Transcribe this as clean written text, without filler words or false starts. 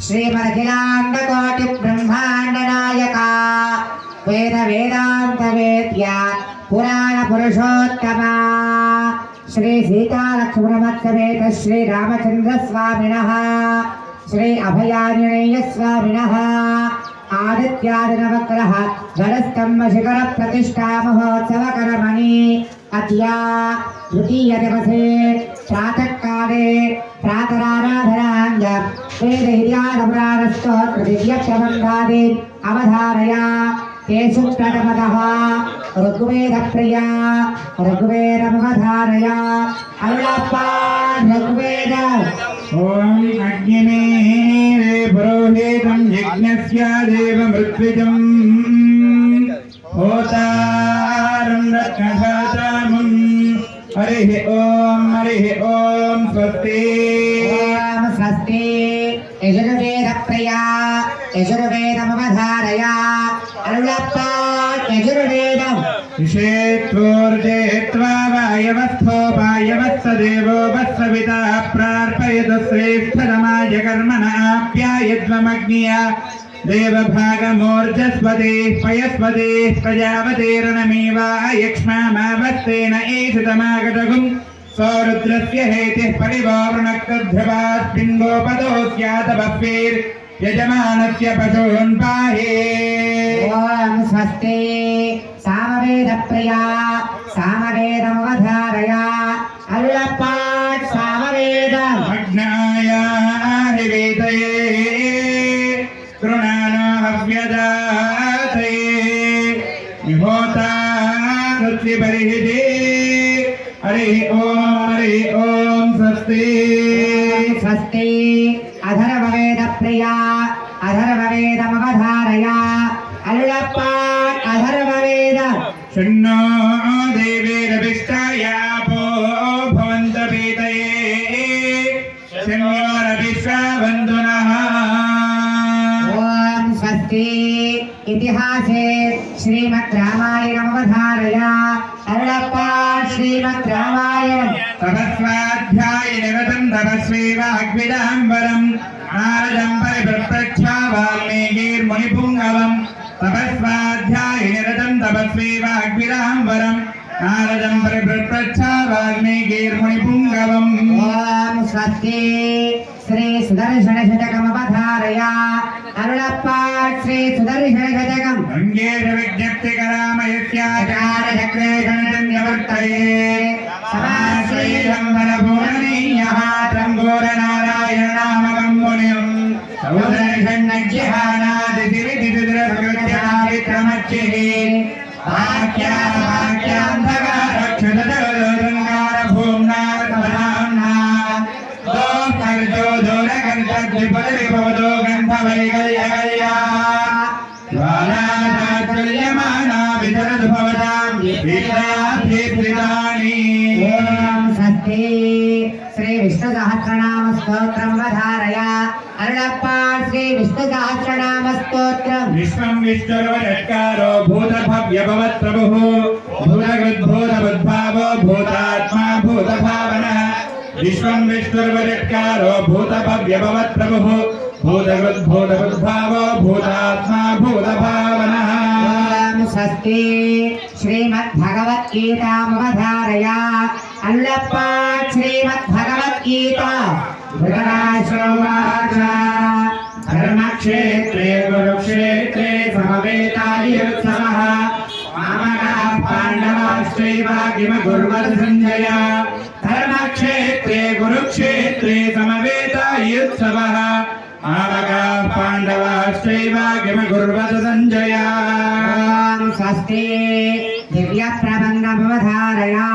श्रीमदखिलाण्डकोटिब्रह्माण्डनायका वेद वेदान्तवेद्य पुराणपुरुषोत्तमा श्री सीतालक्ष्मणमत्समेत श्री रामचन्द्रस्वामिनः श्री अभयाञ्जनेयस्वामिनः आदित्यादिनवग्रह गणस्तम्भशिखरप्रतिष्ठा महोत्सवकरमणि अद्य तृतीयदिवसे प्रातःकाले प्रातराराधनाञ्च वेदहिर्यादपुराणस्तोत्रदिव्यक्षमन्दादि अवधारया तेषु प्रथमतः ऋग्वेदप्रिया ऋग्वेदमवधारया अल्लप्पा ऋग्वेद ओम अग्निने पुरोहितं यज्ञस्य देवमृत्विजं होतारं रक्षसातामुं हरिः ओम स्वस्ति ओम स्वस्ति यजुर्वेदप्रिया यजुर्वेदमवधारया अल्लप्पा यजुर्वेदम् विषेत्वोर्जेत्वा वायवस्थो वायवत्सदेवो वत्सविता प्रार्पयतु श्रेष्ठतमाय कर्मणाप्यायध्वमग्निया देवभागमोर्जस्वते पयस्वते प्रजापतेरणमेवा यक्ष्मामावस्तेन एषतमागतगुं सौरुद्रस्य हेतिः परिवारुणक्तध्रुवात् पिण्डोपदोऽस्यातभवेर् यजमानस्य पशून् पाहि ओम स्वस्ति सामवेदप्रिया सामवेदमवधारया अल्लप्पा सामवेदम् अग्नायादिवेदये तृणानो हव्यदातये विभूता ऋत्विपरिहिते हरिः ओम स्वस्ति स्वस्ति अधर्ववेदप्रिया अधर्ववेदमवधारया अल्लप्पा अधर्ववेदम् शन्नो देवीरभिष्टायापो भवन्तपीतये शन्योरभिश्रावन्तुनः ओम स्वस्ति इतिहासे श्रीमद् रामायणमवधारया अल्लप्पा श्रीमद् रामायणम् तपस्वाध्यायनिरतं तपस्वी वाग्विदाम्बरम् नारदं परिप्रत्यक्षा वाल्मीकिर्मुनिपुङ्गवम् तपस्वाध्यायनिरतं तपस्वी वाग्विदाम्बरम् नारदं परिप्रत्यक्षा वाल्मीकिर्मुनिपुङ्गवम् ओम स्वस्ति श्री सुदर्शनशतकमवधारया अल्लप्पा श्री सुदर्शनशतकम् अङ्गेश विज्ञप्तिकरामयस्याचार्यचक्रे गणजन्यवर्तये समाश्रीरम्बरपूरणीयः त्र्यम्बूरनारायणनामकं मुनिम् सौदर्शन्नज्जिहानादितिविदितिद्रसकृत्याविक्रमच्चिः वाक्यावाक्यान्धकारक्षदरङ्गारभूम्नारसभाम्ना दोस्तर्जो दोरकर्तद्विपदविभवदो गन्धवैकल्यकल्या ज्वालादाचर्यमाना वितरतु भवतां विद्याभिप्रितानि ओम स्वस्ति श्री विष्णुसहस्रनाम स्तोत्रं वधारया अल्लप्पा श्री विष्णुसहस्रनामस्तोत्रम् विश्वं विष्णुर्वषट्कारो भूतभव्यभवत्प्रभुः भूतकृद्भूतबुद्भावो भूतात्मा भूतभावनः विश्वं विष्णुर्वषट्कारो भूतभव्यभवत्प्रभुः भूतकृद्भूतबुद्भावो भूतात्मा भूतभावनः ओम स्वस्ति श्रीमद्भगवद्गीतामवधारया अल्लप्पा श्रीमद्भगवद्गीता धृतराष्ट्रोवाच धर्मक्षेत्रे कुरुक्षेत्रे समवेतायुत्सवः मामकाः पाण्डवाश्चैव किमकुर्वन् सञ्जय धर्मक्षेत्रे कुरुक्षेत्रे समवेतायुत्सवः मामकाः पाण्डवाश्चैव किमकुर्वन् सञ्जय ओम स्वस्ति दिव्यप्रबन्धमवधारया